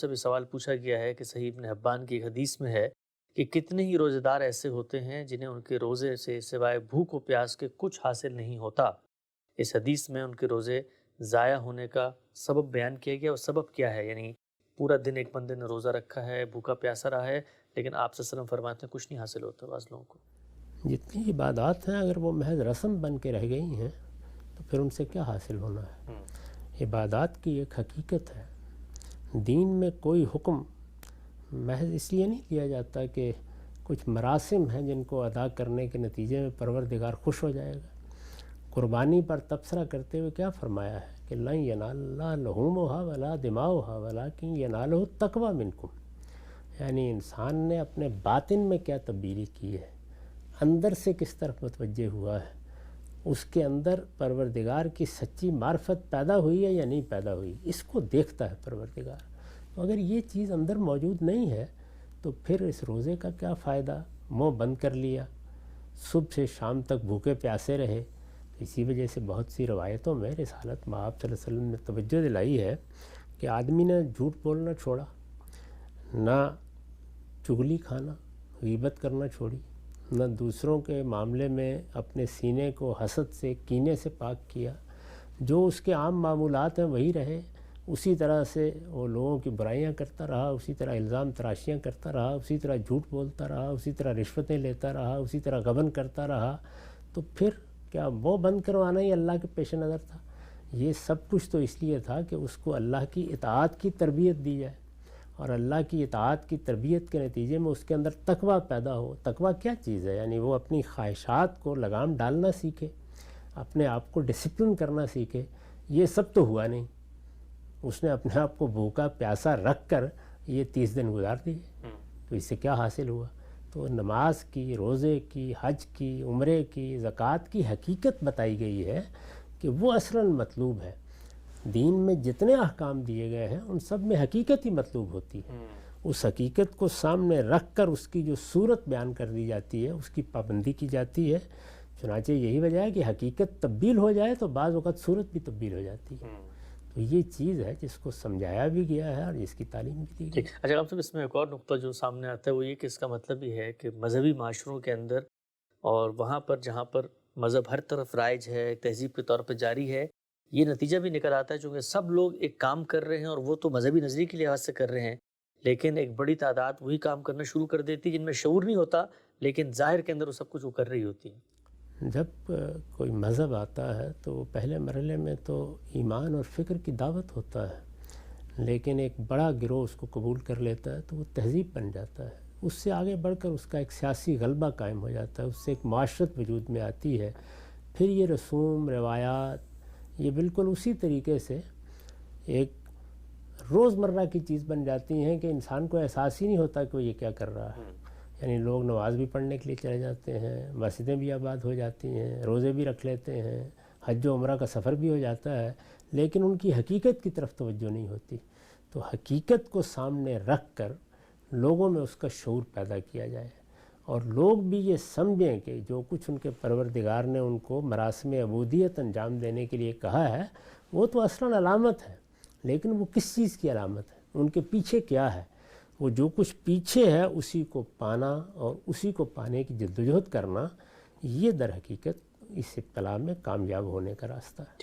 سے بھی سوال پوچھا گیا ہے کہ صحیح ابن حبان کی ایک حدیث میں ہے کہ کتنے ہی روزے دار ایسے ہوتے ہیں جنہیں ان کے روزے سے سوائے بھوک و پیاس کے کچھ حاصل نہیں ہوتا۔ اس حدیث میں ان کے روزے ضائع ہونے کا سبب بیان کیا گیا، اور سبب کیا ہے؟ یعنی پورا دن ایک بندے نے روزہ رکھا ہے، بھوکا پیاسا رہا ہے، لیکن آپ صلی اللہ علیہ وسلم فرماتے ہیں کچھ نہیں حاصل ہوتا بعض لوگوں کو۔ جتنی عبادات ہیں اگر وہ محض رسم بن کے رہ گئی ہیں تو پھر ان سے کیا حاصل ہونا ہے؟ عبادات کی ایک حقیقت ہے۔ دین میں کوئی حکم محض اس لیے نہیں دیا جاتا کہ کچھ مراسم ہیں جن کو ادا کرنے کے نتیجے میں پروردگار خوش ہو جائے گا۔ قربانی پر تبصرہ کرتے ہوئے کیا فرمایا ہے کہ لن ینال اللہ لحومھا ولا دماؤھا ولکن ینالہ التقوی منکم، یعنی انسان نے اپنے باطن میں کیا تبدیلی کی ہے، اندر سے کس طرف متوجہ ہوا ہے، اس کے اندر پروردگار کی سچی معرفت پیدا ہوئی ہے یا نہیں پیدا ہوئی، اس کو دیکھتا ہے پروردگار۔ تو اگر یہ چیز اندر موجود نہیں ہے تو پھر اس روزے کا کیا فائدہ؟ منہ بند کر لیا، صبح سے شام تک بھوکے پیاسے رہے۔ اسی وجہ سے بہت سی روایتوں میں رسالت مآب صلی اللہ علیہ وسلم نے توجہ دلائی ہے کہ آدمی نے جھوٹ بولنا چھوڑا، نہ چغلی کھانا، غیبت کرنا چھوڑی، نہ دوسروں کے معاملے میں اپنے سینے کو حسد سے، کینے سے پاک کیا، جو اس کے عام معمولات ہیں وہی رہے، اسی طرح سے وہ لوگوں کی برائیاں کرتا رہا، اسی طرح الزام تراشیاں کرتا رہا، اسی طرح جھوٹ بولتا رہا، اسی طرح رشوتیں لیتا رہا، اسی طرح غبن کرتا رہا، تو پھر کیا وہ بند کروانا ہی اللہ کے پیش نظر تھا؟ یہ سب کچھ تو اس لیے تھا کہ اس کو اللہ کی اطاعت کی تربیت دی جائے، اور اللہ کی اطاعت کی تربیت کے نتیجے میں اس کے اندر تقویٰ پیدا ہو۔ تقویٰ کیا چیز ہے؟ یعنی وہ اپنی خواہشات کو لگام ڈالنا سیکھے، اپنے آپ کو ڈسپلن کرنا سیکھے۔ یہ سب تو ہوا نہیں، اس نے اپنے آپ کو بھوکا پیاسا رکھ کر یہ 30 دن گزار دیے، تو اس سے کیا حاصل ہوا؟ تو نماز کی، روزے کی، حج کی، عمرے کی، زکوٰۃ کی حقیقت بتائی گئی ہے کہ وہ اصلاً مطلوب ہے۔ دین میں جتنے احکام دیے گئے ہیں ان سب میں حقیقت ہی مطلوب ہوتی ہے۔ اس حقیقت کو سامنے رکھ کر اس کی جو صورت بیان کر دی جاتی ہے، اس کی پابندی کی جاتی ہے۔ چنانچہ یہی وجہ ہے کہ حقیقت تبدیل ہو جائے تو بعض وقت صورت بھی تبدیل ہو جاتی ہے۔ تو یہ چیز ہے جس کو سمجھایا بھی گیا ہے اور جس کی تعلیم بھی دی گئی ہے۔ اچھا آپ صاحب، اس میں ایک اور نقطہ جو سامنے آتا ہے وہ یہ کہ اس کا مطلب یہ ہے کہ مذہبی معاشروں کے اندر اور وہاں پر جہاں پر مذہب ہر طرف رائج ہے، تہذیب کے طور پہ جاری ہے، یہ نتیجہ بھی نکل آتا ہے چونکہ سب لوگ ایک کام کر رہے ہیں اور وہ تو مذہبی نظریے کے لحاظ سے کر رہے ہیں، لیکن ایک بڑی تعداد وہی کام کرنا شروع کر دیتی ہے جن میں شعور نہیں ہوتا، لیکن ظاہر کے اندر وہ سب کچھ وہ کر رہی ہوتی ہے۔ جب کوئی مذہب آتا ہے تو پہلے مرحلے میں تو ایمان اور فکر کی دعوت ہوتا ہے، لیکن ایک بڑا گروہ اس کو قبول کر لیتا ہے تو وہ تہذیب بن جاتا ہے۔ اس سے آگے بڑھ کر اس کا ایک سیاسی غلبہ قائم ہو جاتا ہے، اس سے ایک معاشرت وجود میں آتی ہے۔ پھر یہ رسوم روایات یہ بالکل اسی طریقے سے ایک روزمرہ کی چیز بن جاتی ہیں کہ انسان کو احساس ہی نہیں ہوتا کہ وہ یہ کیا کر رہا ہے۔ یعنی لوگ نماز بھی پڑھنے کے لیے چلے جاتے ہیں، مسجدیں بھی آباد ہو جاتی ہیں، روزے بھی رکھ لیتے ہیں، حج و عمرہ کا سفر بھی ہو جاتا ہے، لیکن ان کی حقیقت کی طرف توجہ نہیں ہوتی۔ تو حقیقت کو سامنے رکھ کر لوگوں میں اس کا شعور پیدا کیا جائے، اور لوگ بھی یہ سمجھیں کہ جو کچھ ان کے پروردگار نے ان کو مراسم عبودیت انجام دینے کے لیے کہا ہے وہ تو اصلاً علامت ہے، لیکن وہ کس چیز کی علامت ہے؟ ان کے پیچھے کیا ہے؟ وہ جو کچھ پیچھے ہے اسی کو پانا اور اسی کو پانے کی جدوجہد کرنا، یہ در حقیقت اس ابتلا میں کامیاب ہونے کا راستہ ہے۔